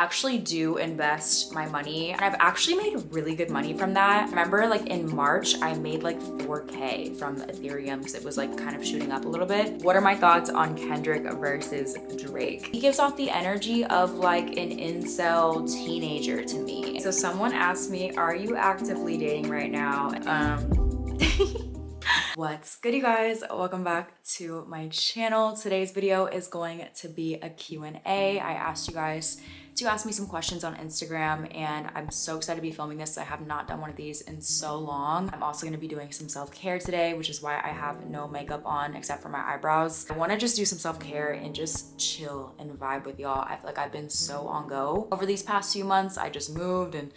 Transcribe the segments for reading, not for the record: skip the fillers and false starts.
actually do invest my money, and I've actually made really good money from that. Remember, like in March, I made like 4K from Ethereum because it was like kind of shooting up a little bit. What are my thoughts on Kendrick versus Drake? He gives off the energy of like an incel teenager to me. So someone asked me, are you actively dating right now? What's good, you guys? Welcome back to my channel. Today's video is going to be a Q&A. I asked you guys to ask me some questions on Instagram, and I'm so excited to be filming this. I have not done one of these in so long. I'm also going to be doing some self-care today, which is why I have no makeup on except for my eyebrows. I want to just do some self-care and just chill and vibe with y'all. I feel like I've been so on go over these past few months. I just moved and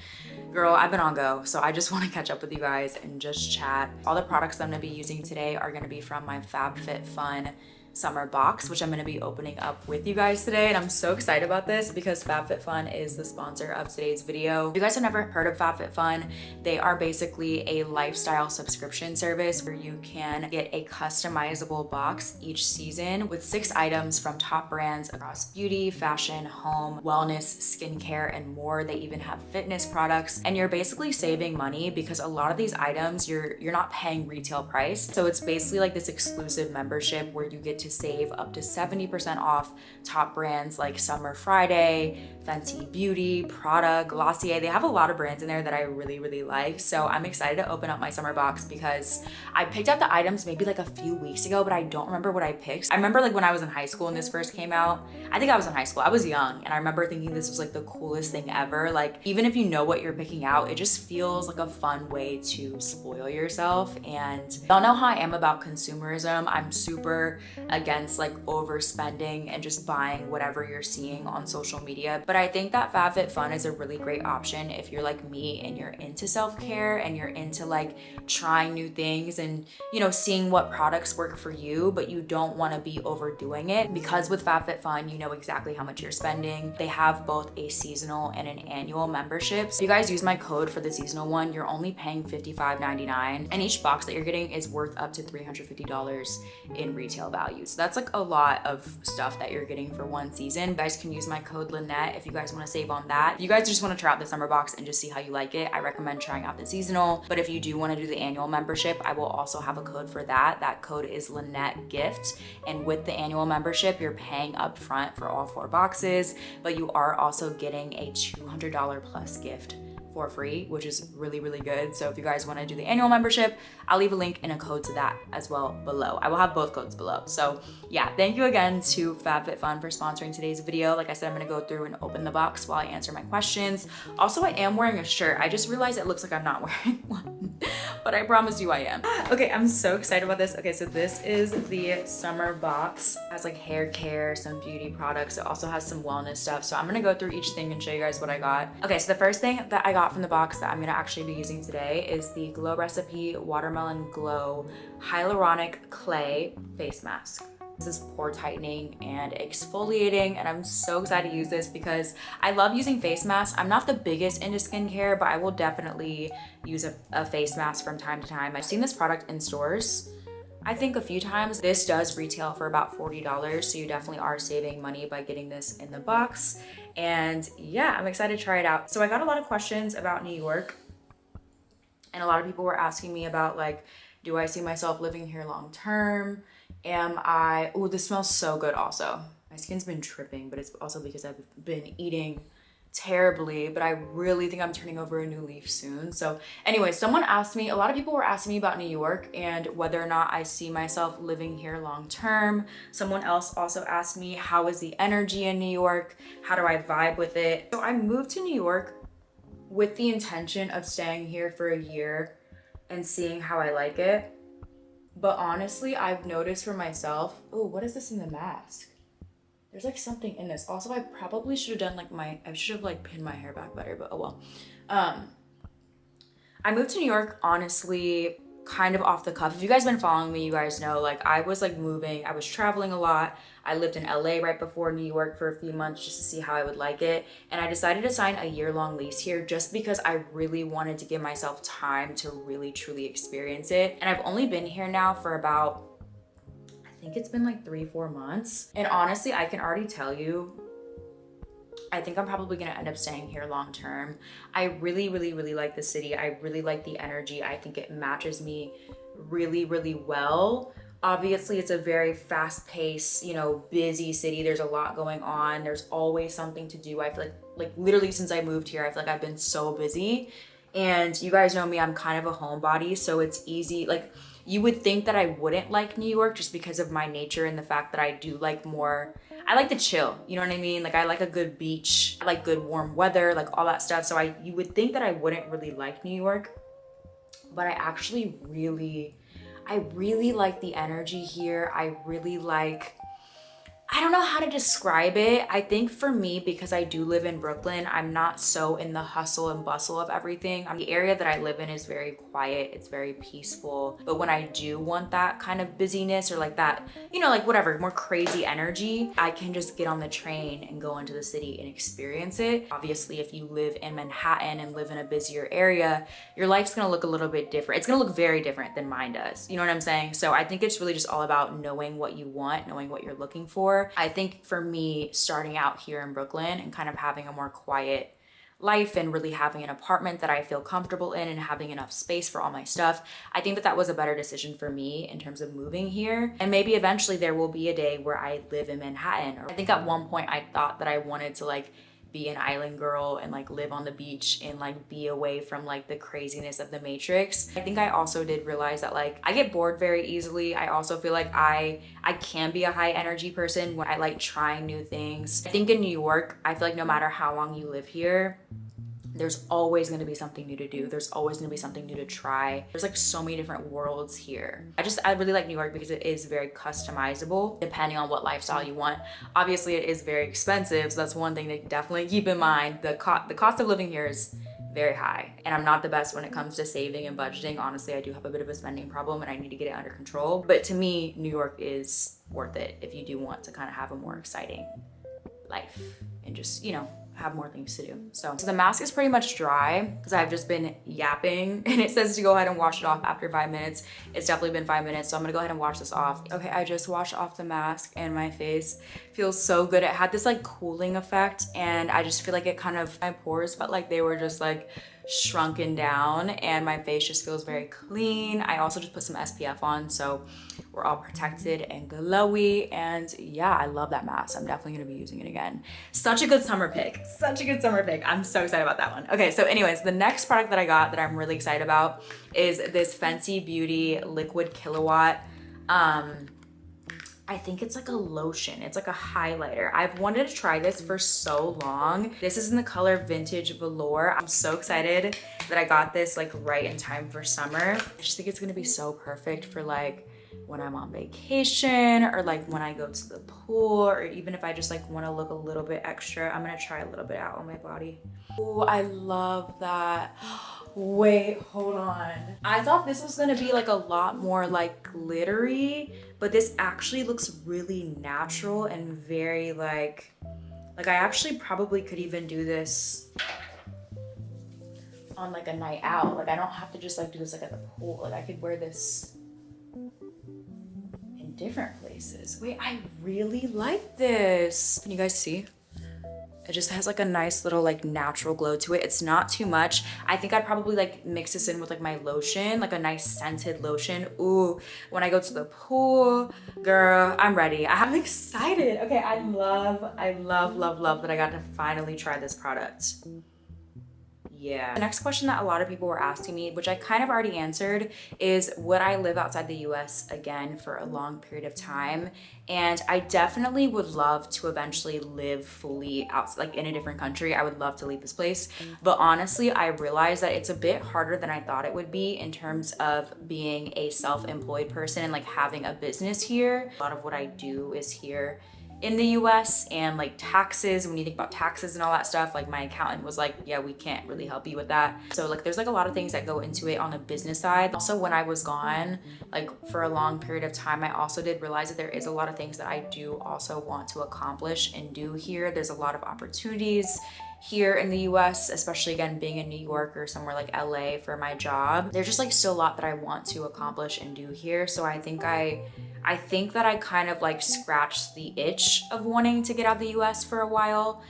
girl, I've been on go. So I just want to catch up with you guys and just chat. All the products that I'm going to be using today are going to be from my FabFitFun summer box, which I'm going to be opening up with you guys today. And I'm so excited about this because FabFitFun is the sponsor of today's video. If you guys have never heard of FabFitFun, they are basically a lifestyle subscription service where you can get a customizable box each season with 6 items from top brands across beauty, fashion, home, wellness, skincare, and more. They even have fitness products, and you're basically saving money because a lot of these items you're not paying retail price. So it's basically like this exclusive membership where you get to save up to 70% off top brands like Summer Friday, Fenty Beauty, Prada, Glossier. They have a lot of brands in there that I really like. So I'm excited to open up my summer box because I picked out the items maybe like a few weeks ago, but I don't remember what I picked. I remember like when I was in high school and this first came out. I think I was in high school. I was young, and I remember thinking this was like the coolest thing ever. Like, even if you know what you're picking out, it just feels like a fun way to spoil yourself. And y'all know how I am about consumerism. I'm super against like overspending and just buying whatever you're seeing on social media. But I think that FabFitFun is a really great option if you're like me and you're into self-care and you're into like trying new things and, you know, seeing what products work for you, but you don't want to be overdoing it. Because with FabFitFun, you know exactly how much you're spending. They have both a seasonal and an annual membership. So if you guys use my code for the seasonal one, you're only paying $55.99, and each box that you're getting is worth up to $350 in retail value. So that's like a lot of stuff that you're getting for one season. You guys can use my code Lynette if you guys want to save on that. If you guys just want to try out the summer box and just see how you like it, I recommend trying out the seasonal. But if you do want to do the annual membership, I will also have a code for that. That code is Lynette Gift. And with the annual membership, you're paying up front for all 4 boxes, but you are also getting a $200 plus gift for free, which is really good. So if you guys want to do the annual membership, I'll leave a link and a code to that as well below. I will have both codes below. So yeah, thank you again to FabFitFun for sponsoring today's video. Like I said, I'm gonna go through and open the box while I answer my questions. Also, I am wearing a shirt. I just realized it looks like I'm not wearing one, but I promise you I am. Okay, I'm so excited about this. Okay, so this is the summer box. It has like hair care, some beauty products. It also has some wellness stuff. So I'm gonna go through each thing and show you guys what I got. Okay, so the first thing that I got from the box that I'm gonna actually be using today is the Glow Recipe Watermelon Glow Hyaluronic Clay Face Mask. This is pore tightening and exfoliating, and I'm so excited to use this because I love using face masks. I'm not the biggest into skincare, but I will definitely use a face mask from time to time. I've seen this product in stores, I think a few times. This does retail for about $40, so you definitely are saving money by getting this in the box. And yeah, I'm excited to try it out. So I got a lot of questions about New York, and a lot of people were asking me about like, do I see myself living here long term? Oh, this smells so good also. My skin's been tripping, but it's also because I've been eating terribly, but I really think I'm turning over a new leaf soon. So anyway, someone asked me, a lot of people were asking me about New York and whether or not I see myself living here long term. Someone else also asked me, how is the energy in New York? How do I vibe with it? So I moved to New York with the intention of staying here for a year and seeing how I like it. But honestly, I've noticed for myself, oh, what is this in the mask? There's like something in this. Also, I probably should have done like I should have like pinned my hair back better, but oh well. I moved to New York, honestly, kind of off the cuff. If you guys been following me, you guys know like I was like moving, I was traveling a lot. I lived in LA right before New York for a few months just to see how I would like it. And I decided to sign a year-long lease here just because I really wanted to give myself time to really truly experience it. And I've only been here now for about, I think it's been like 3-4 months. And honestly, I can already tell you, I think I'm probably gonna end up staying here long term. I really, really, really like the city. I really like the energy. I think it matches me really, really well. Obviously, it's a very fast-paced, you know, busy city. There's a lot going on. There's always something to do. I feel like literally since I moved here, I feel like I've been so busy. And you guys know me, I'm kind of a homebody, so it's easy. Like, you would think that I wouldn't like New York just because of my nature and the fact that I do like more, I like to chill, you know what I mean? Like, I like a good beach, I like good warm weather, like all that stuff. So you would think that I wouldn't really like New York, but I really like the energy here. I don't know how to describe it. I think for me, because I do live in Brooklyn, I'm not so in the hustle and bustle of everything. The area that I live in is very quiet, it's very peaceful. But when I do want that kind of busyness or like that, you know, like whatever, more crazy energy, I can just get on the train and go into the city and experience it. Obviously, if you live in Manhattan and live in a busier area, your life's gonna look a little bit different. It's gonna look very different than mine does. You know what I'm saying? So I think it's really just all about knowing what you want, knowing what you're looking for. I think for me, starting out here in Brooklyn and kind of having a more quiet life and really having an apartment that I feel comfortable in and having enough space for all my stuff, I think that that was a better decision for me in terms of moving here. And maybe eventually there will be a day where I live in Manhattan. Or I think at one point I thought that I wanted to like be an island girl and like live on the beach and like be away from like the craziness of the Matrix. I think I also did realize that like I get bored very easily. I also feel like I can be a high energy person when I like trying new things. I think in New York, I feel like no matter how long you live here, there's always going to be something new to do. There's always going to be something new to try. There's like so many different worlds here. I really like New York because it is very customizable depending on what lifestyle you want. Obviously it is very expensive, so that's one thing to definitely keep in mind. The cost of living here is very high, and I'm not the best when it comes to saving and budgeting. Honestly, I do have a bit of a spending problem and I need to get it under control. But to me, New York is worth it if you do want to kind of have a more exciting life and just, you know, have more things to do. So the mask is pretty much dry because I've just been yapping, and it says to go ahead and wash it off after 5 minutes. It's definitely been 5 minutes, so I'm gonna go ahead and wash this off. Okay, I just washed off the mask and my face feels so good. It had this like cooling effect, and I just feel like it kind of, my pores felt like they were just like shrunken down, and my face just feels very clean. I also just put some SPF on, so we're all protected and glowy. And yeah, I love that mask. I'm definitely gonna be using it again. Such a good summer pick. Such a good summer pick. I'm so excited about that one. Okay, so anyways, the next product that I got that I'm really excited about is this Fenty Beauty Liquid Kilowatt. I think it's like a lotion. It's like a highlighter. I've wanted to try this for so long. This is in the color Vintage Velour. I'm so excited that I got this like right in time for summer. I just think it's gonna be so perfect for like when I'm on vacation or like when I go to the pool, or even if I just like want to look a little bit extra. I'm gonna try a little bit out on my body. Oh, I love that. Wait, hold on. I thought this was gonna be like a lot more like glittery, but this actually looks really natural and very like I actually probably could even do this on like a night out. Like I don't have to just like do this like at the pool. Like I could wear this in different places. Wait, I really like this. Can you guys see? It just has like a nice little like natural glow to it. It's not too much. I think I'd probably like mix this in with like my lotion, like a nice scented lotion. Ooh, when I go to the pool, girl, I'm ready. I'm excited. Okay, I love that I got to finally try this product. Yeah. The next question that a lot of people were asking me, which I kind of already answered, is would I live outside the US again for a long period of time? And I definitely would love to eventually live fully out, like in a different country. I would love to leave this place. But honestly, I realized that it's a bit harder than I thought it would be in terms of being a self-employed person and like having a business here. A lot of what I do is here in the US, and like taxes, when you think about taxes and all that stuff, like my accountant was like, yeah, we can't really help you with that. So like there's like a lot of things that go into it on the business side. Also, when I was gone like for a long period of time, I also did realize that there is a lot of things that I do also want to accomplish and do here. There's a lot of opportunities here in the US, especially again being in New York or somewhere like LA for my job. There's just like still a lot that I want to accomplish and do here. So I think I I think that I kind of like scratched the itch of wanting to get out of the US for a while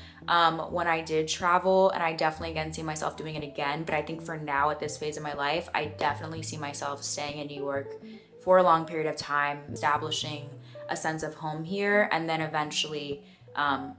when I did travel, and I definitely again see myself doing it again. But I think for now at this phase of my life, I definitely see myself staying in New York for a long period of time, establishing a sense of home here, and then eventually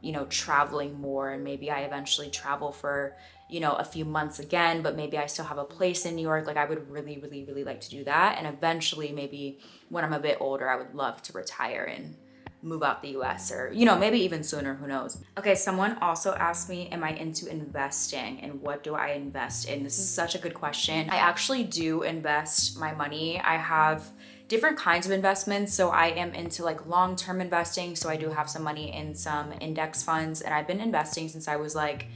you know, traveling more. And maybe I eventually travel for, you know, a few months again, but maybe I still have a place in New York. Like I would really like to do that. And eventually maybe when I'm a bit older, I would love to retire and move out the US, or, you know, maybe even sooner, who knows. Okay, someone also asked me, am I into investing and what do I invest in? This is such a good question. I actually do invest my money. I have different kinds of investments. So I am into like long-term investing. So I do have some money in some index funds, and I've been investing since I was like,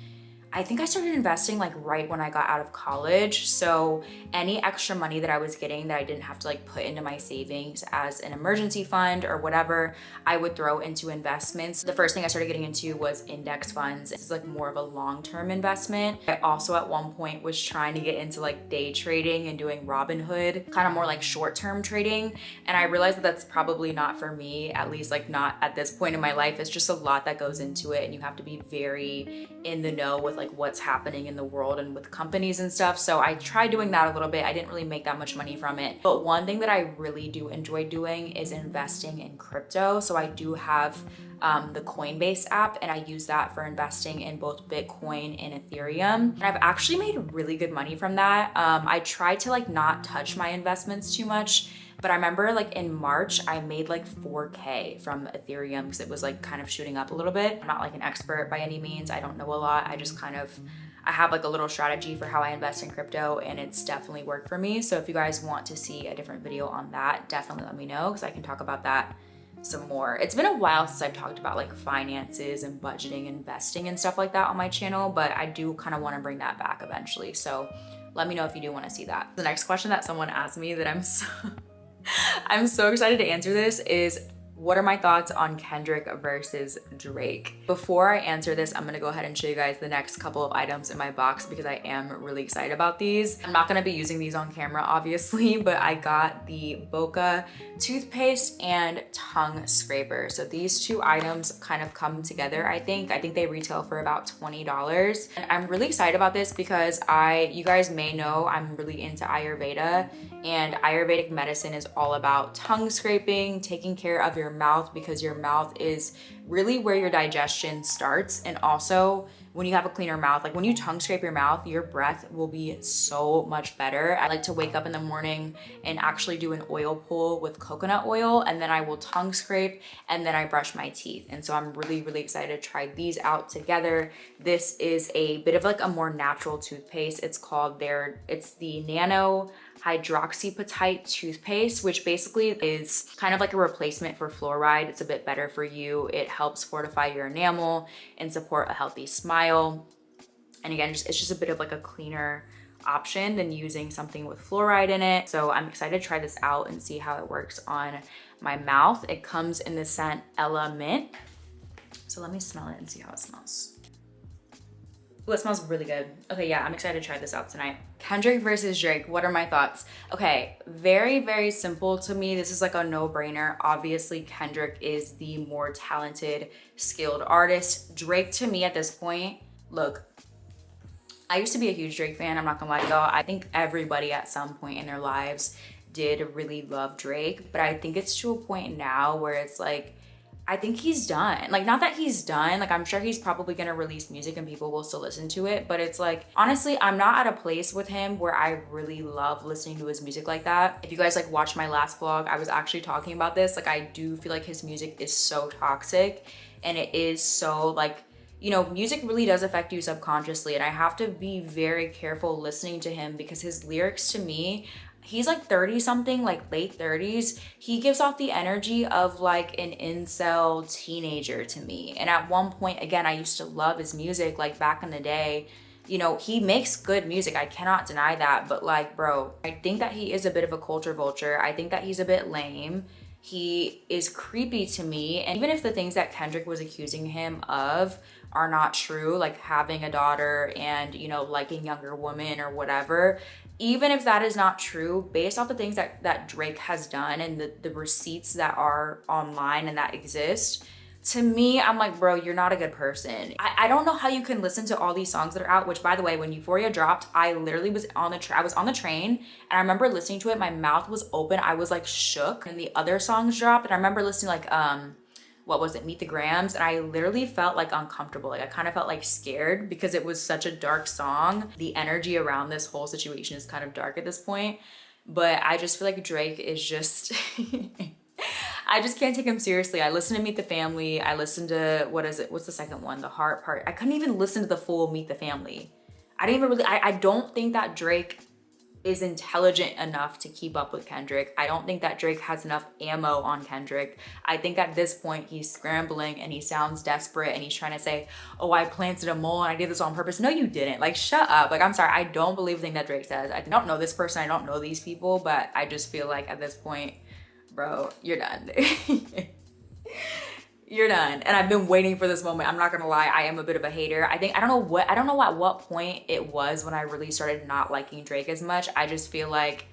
I think I started investing like right when I got out of college. So any extra money that I was getting that I didn't have to like put into my savings as an emergency fund or whatever, I would throw into investments. The first thing I started getting into was index funds. This is like more of a long-term investment. I also at one point was trying to get into like day trading and doing Robinhood, kind of more like short-term trading. And I realized that that's probably not for me, at least like not at this point in my life. It's just a lot that goes into it, and you have to be very in the know with like what's happening in the world and with companies and stuff. So I tried doing that a little bit. I didn't really make that much money from it. But one thing that I really do enjoy doing is investing in crypto. So I do have the Coinbase app, and I use that for investing in both Bitcoin and Ethereum. And I've actually made really good money from that. I try to like not touch my investments too much. But I remember like in March, I made like 4K from Ethereum because it was like kind of shooting up a little bit. I'm not like an expert by any means. I don't know a lot. I just kind of, I have like a little strategy for how I invest in crypto, and it's definitely worked for me. So if you guys want to see a different video on that, definitely let me know because I can talk about that some more. It's been a while since I've talked about like finances and budgeting, investing and stuff like that on my channel, but I do kind of want to bring that back eventually. So let me know if you do want to see that. The next question that someone asked me that I'm so excited to answer this is, what are my thoughts on Kendrick versus Drake? Before I answer this, I'm gonna go ahead and show you guys the next couple of items in my box because I am really excited about these. I'm not gonna be using these on camera, obviously, but I got the Boca toothpaste and tongue scraper. So these two items kind of come together, I think. I think they retail for about $20. And I'm really excited about this because you guys may know I'm really into Ayurveda, and Ayurvedic medicine is all about tongue scraping, taking care of your mouth, because your mouth is really where your digestion starts. And also when you have a cleaner mouth, like when you tongue scrape your mouth, your breath will be so much better. I like to wake up in the morning and actually do an oil pull with coconut oil, and then I will tongue scrape, and then I brush my teeth. And so I'm really excited to try these out together. This is a bit of like a more natural toothpaste. It's the Nano hydroxypatite toothpaste, which basically is kind of like a replacement for fluoride. It's a bit better for you. It helps fortify your enamel and support a healthy smile. And again, it's just a bit of like a cleaner option than using something with fluoride in it. So I'm excited to try this out and see how it works on my mouth. It comes in the scent Ella Mint. So let me smell it and see how it smells. Ooh, it smells really good. Okay, yeah, I'm excited to try this out tonight. Kendrick versus Drake, what are my thoughts? Okay, very simple to me. This is like a no-brainer. Obviously, Kendrick is the more talented, skilled artist. Drake, to me at this point, look, I used to be a huge Drake fan, I'm not gonna lie to y'all. I think everybody at some point in their lives did really love Drake, but I think it's to a point now where it's like, I think he's done. Like, not that he's done, like I'm sure he's probably gonna release music and people will still listen to it, but it's like, honestly, I'm not at a place with him where I really love listening to his music like that. If you guys like watched my last vlog, I was actually talking about this. Like, I do feel like his music is so toxic, and it is so like, you know, music really does affect you subconsciously, and I have to be very careful listening to him because his lyrics, to me, he's like 30 something, like late 30s. He gives off the energy of like an incel teenager to me. And at one point, again, I used to love his music, like back in the day. You know, he makes good music, I cannot deny that, but like, bro, I think that he is a bit of a culture vulture. I think that he's a bit lame. he is creepy to me. And even if the things that Kendrick was accusing him of are not true, like having a daughter and, you know, liking younger women or whatever, even if that is not true, based off the things that Drake has done and the receipts that are online and that exist, to me, I'm like, bro, you're not a good person. I don't know how you can listen to all these songs that are out, which by the way, when Euphoria dropped, I literally was on the train and I remember listening to it, my mouth was open, I was like shook. And the other songs dropped and I remember listening like, what was it, Meet the Grams, and I literally felt like uncomfortable. Like I kind of felt like scared because it was such a dark song. The energy around this whole situation is kind of dark at this point, but I just feel like Drake is just, I just can't take him seriously. I listened to Meet the Family. I listened to, what's the second one? The Heart Part. I couldn't even listen to the full Meet the Family. I don't think that Drake is intelligent enough to keep up with Kendrick. I don't think that Drake has enough ammo on Kendrick. I think at this point he's scrambling and he sounds desperate and he's trying to say, oh, I planted a mole and I did this on purpose. No, you didn't. Like, shut up. Like, I'm sorry. I don't believe the thing that Drake says. I don't know this person. I don't know these people, but I just feel like at this point, bro, you're done. You're done. And I've been waiting for this moment. I'm not gonna lie, I am a bit of a hater. I don't know at what point it was when I really started not liking Drake as much. I just feel like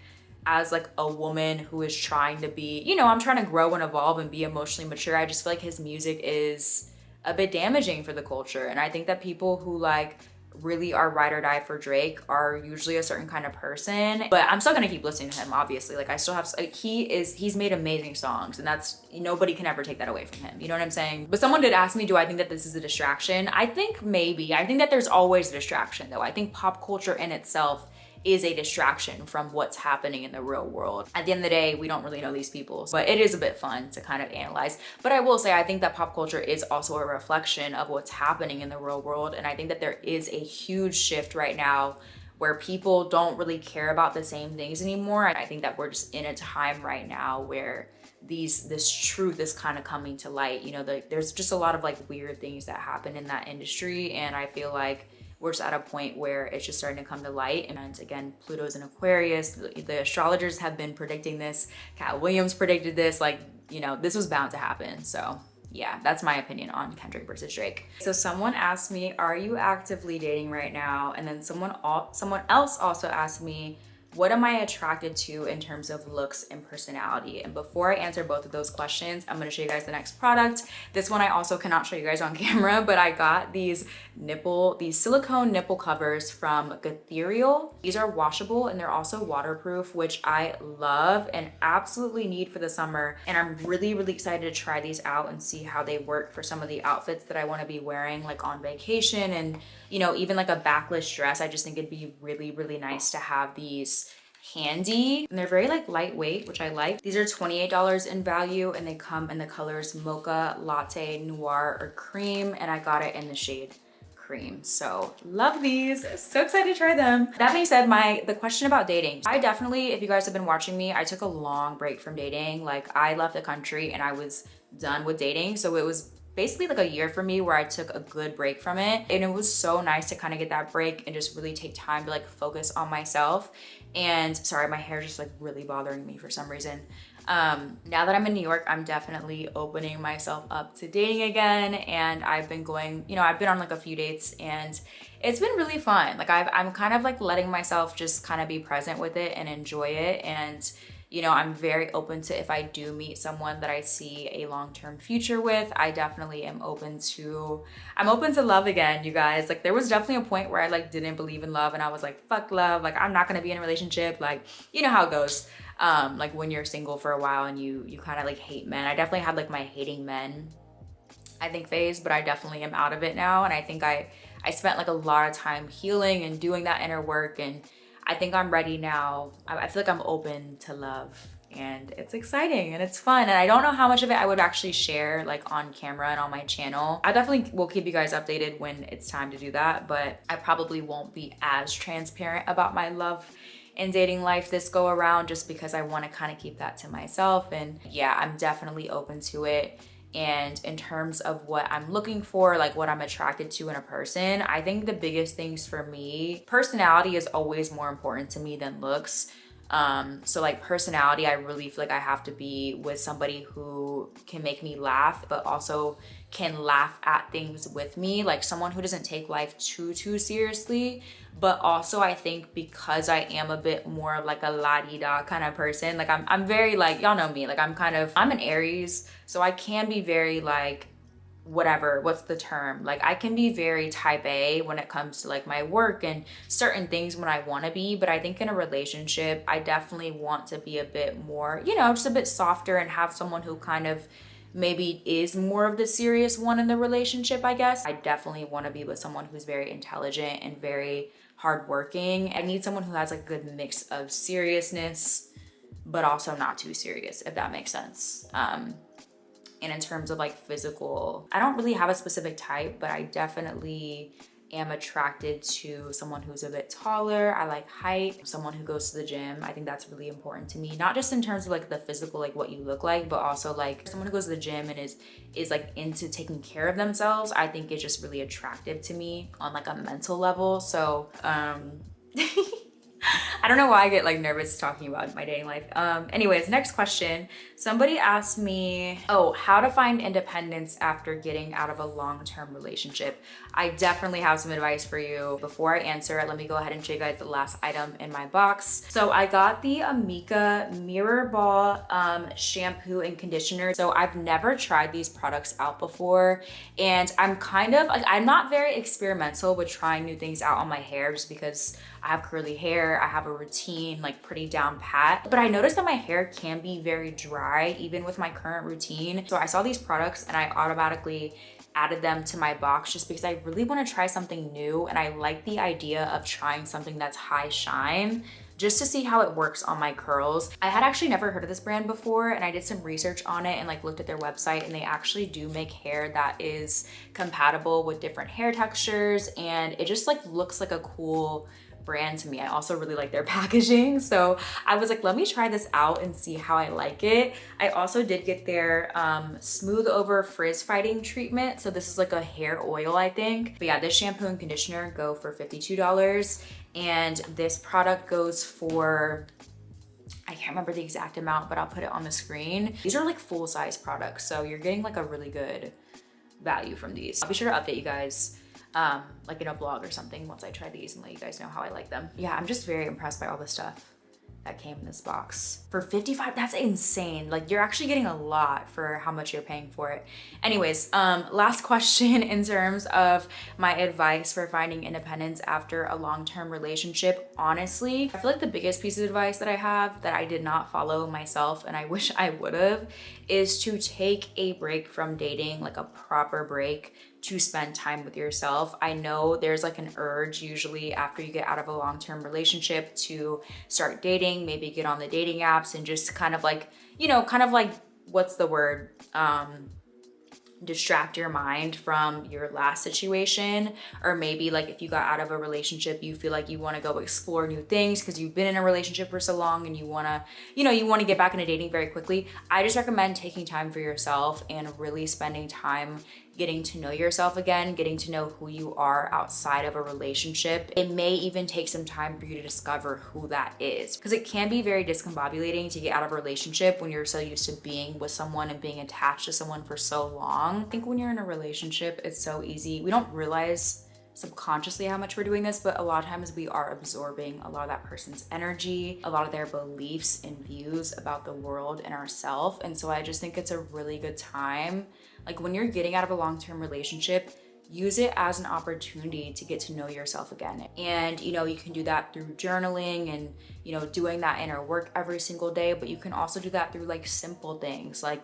as like a woman who is trying to be, you know, I'm trying to grow and evolve and be emotionally mature. I just feel like his music is a bit damaging for the culture. And I think that people who like really are ride or die for Drake are usually a certain kind of person, but I'm still gonna keep listening to him, obviously. Like I still have, like, he's made amazing songs and that's, nobody can ever take that away from him, you know what I'm saying? But someone did ask me, do I think that this is a distraction? I think maybe. I think that there's always a distraction though. I think pop culture in itself is a distraction from what's happening in the real world. At the end of the day, we don't really know these people, but it is a bit fun to kind of analyze. But I will say, I think that pop culture is also a reflection of what's happening in the real world. And I think that there is a huge shift right now where people don't really care about the same things anymore. I think that we're just in a time right now where this truth is kind of coming to light. You know, there's just a lot of like weird things that happen in that industry. And I feel like we're just at a point where it's just starting to come to light. And again, Pluto's in Aquarius. The astrologers have been predicting this. Cat Williams predicted this. Like, you know, this was bound to happen. So yeah, that's my opinion on Kendrick versus Drake. So someone asked me, are you actively dating right now? And then someone else also asked me, what am I attracted to in terms of looks and personality? And before I answer both of those questions, I'm gonna show you guys the next product. This one I also cannot show you guys on camera, but I got these silicone nipple covers from Ethereal. These are washable and they're also waterproof, which I love and absolutely need for the summer. And I'm really, really excited to try these out and see how they work for some of the outfits that I wanna be wearing like on vacation and, you know, even like a backless dress. I just think it'd be really, really nice to have these handy. And they're very like lightweight, which I like. These are $28 in value and they come in the colors mocha, latte, noir, or cream. And I got it in the shade cream. So love these, so excited to try them. That being said, the question about dating, I definitely, if you guys have been watching me, I took a long break from dating. Like I left the country and I was done with dating. So it was basically like a year for me where I took a good break from it. And it was so nice to kind of get that break and just really take time to like focus on myself. And sorry, my hair is just like really bothering me for some reason. Now that I'm in New York, I'm definitely opening myself up to dating again. And I've been going, you know, I've been on like a few dates and it's been really fun. Like I'm kind of like letting myself just kind of be present with it and enjoy it. And you know, I'm very open to, if I do meet someone that I see a long-term future with, I definitely am open to love again, you guys. Like there was definitely a point where I like didn't believe in love and I was like, fuck love, like I'm not gonna be in a relationship. Like, you know how it goes. Like when you're single for a while and you kind of like hate men. I definitely had like my hating men, I think, phase, but I definitely am out of it now. And I think I spent like a lot of time healing and doing that inner work, and I think I'm ready now. I feel like I'm open to love and it's exciting and it's fun. And I don't know how much of it I would actually share like on camera and on my channel. I definitely will keep you guys updated when it's time to do that, but I probably won't be as transparent about my love and dating life this go around just because I want to kind of keep that to myself. And yeah, I'm definitely open to it. And in terms of what I'm looking for, like what I'm attracted to in a person, I think the biggest things for me, personality is always more important to me than looks. So like personality, I really feel like I have to be with somebody who can make me laugh, but also can laugh at things with me, like someone who doesn't take life too seriously. But also I think because I am a bit more of like a la-di-da kind of person, like I'm very like, y'all know me, like I'm an Aries, so I can be very like, whatever, what's the term? Like I can be very type A when it comes to like my work and certain things when I want to be, but I think in a relationship, I definitely want to be a bit more, you know, just a bit softer and have someone who kind of maybe is more of the serious one in the relationship, I guess. I definitely want to be with someone who's very intelligent and very hardworking. I need someone who has a good mix of seriousness, but also not too serious, if that makes sense. And in terms of like physical, I don't really have a specific type, but I definitely am attracted to someone who's a bit taller. I like height, someone who goes to the gym. I think that's really important to me, not just in terms of like the physical, like what you look like, but also like someone who goes to the gym and is like into taking care of themselves. I think it's just really attractive to me on like a mental level. So I don't know why I get like nervous talking about my dating life. Anyways, next question. Somebody asked me, oh, how to find independence after getting out of a long-term relationship. I definitely have some advice for you. Before I answer, let me go ahead and show you guys the last item in my box. So I got the Amika Mirror Ball shampoo and conditioner. So I've never tried these products out before, and I'm kind of like, I'm not very experimental with trying new things out on my hair just because I have curly hair, I have a routine like pretty down pat, but I noticed that my hair can be very dry even with my current routine. So I saw these products and I automatically added them to my box just because I really want to try something new, and I like the idea of trying something that's high shine just to see how it works on my curls. I had actually never heard of this brand before, and I did some research on it and like looked at their website, and they actually do make hair that is compatible with different hair textures, and it just like looks like a cool brand to me. I also really like their packaging, so I was like, let me try this out and see how I like it. I also did get their smooth over frizz fighting treatment, so this is like a hair oil, I think. But yeah, this shampoo and conditioner go for $52, and this product goes for, I can't remember the exact amount, but I'll put it on the screen. These are like full-size products, so you're getting like a really good value from these. I'll be sure to update you guys like in a vlog or something once I try these and let you guys know how I like them. Yeah, I'm just very impressed by all the stuff that came in this box. For $55, that's insane. Like you're actually getting a lot for how much you're paying for it. Anyways, last question in terms of my advice for finding independence after a long-term relationship. Honestly, I feel like the biggest piece of advice that I have that I did not follow myself and I wish I would have is to take a break from dating, like a proper break, to spend time with yourself. I know there's like an urge usually after you get out of a long-term relationship to start dating, maybe get on the dating apps and just kind of like, you know, kind of like, what's the word? Distract your mind from your last situation. Or maybe like if you got out of a relationship, you feel like you want to go explore new things because you've been in a relationship for so long and you want to, you know, you want to get back into dating very quickly. I just recommend taking time for yourself and really spending time getting to know yourself again, getting to know who you are outside of a relationship. It may even take some time for you to discover who that is, because it can be very discombobulating to get out of a relationship when you're so used to being with someone and being attached to someone for so long. I think when you're in a relationship, it's so easy. We don't realize subconsciously how much we're doing this, but a lot of times we are absorbing a lot of that person's energy, a lot of their beliefs and views about the world and ourselves. And so I just think it's a really good time, like when you're getting out of a long-term relationship, use it as an opportunity to get to know yourself again. And you know, you can do that through journaling and, you know, doing that inner work every single day, but you can also do that through like simple things like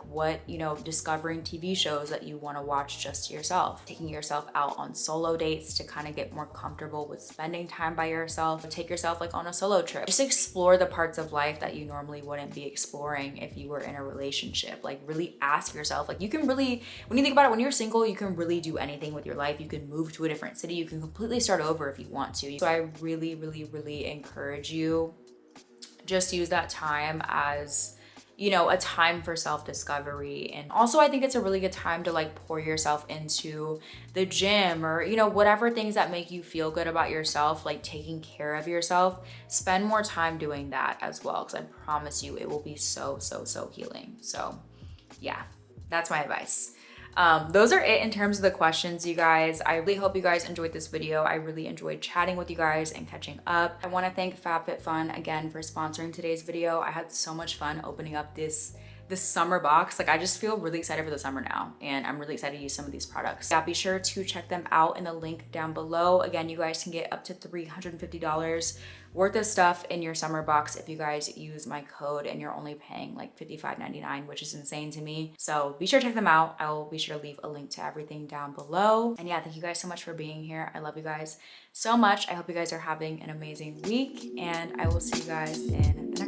discovering TV shows that you want to watch just yourself, taking yourself out on solo dates to kind of get more comfortable with spending time by yourself. Take yourself like on a solo trip. Just explore the parts of life that you normally wouldn't be exploring if you were in a relationship. Like really ask yourself, like you can really, when you think about it, when you're single, you can really do anything with your life. You can move to a different city. You can completely start over if you want to. So I really, really, really encourage you, just use that time as you know, a time for self-discovery. And also I think it's a really good time to like pour yourself into the gym, or, you know, whatever things that make you feel good about yourself, like taking care of yourself. Spend more time doing that as well, because I promise you it will be so, so, so healing. So yeah, that's my advice. Those are it in terms of the questions, you guys. I really hope you guys enjoyed this video. I really enjoyed chatting with you guys and catching up. I want to thank FabFitFun again for sponsoring today's video. I had so much fun opening up this summer box. Like, I just feel really excited for the summer now, and I'm really excited to use some of these products. Yeah, be sure to check them out in the link down below. Again, you guys can get up to $350 worth of stuff in your summer box if you guys use my code, and you're only paying like $55.99, which is insane to me. So be sure to check them out. I will be sure to leave a link to everything down below. And yeah, thank you guys so much for being here. I love you guys so much. I hope you guys are having an amazing week, and I will see you guys in the next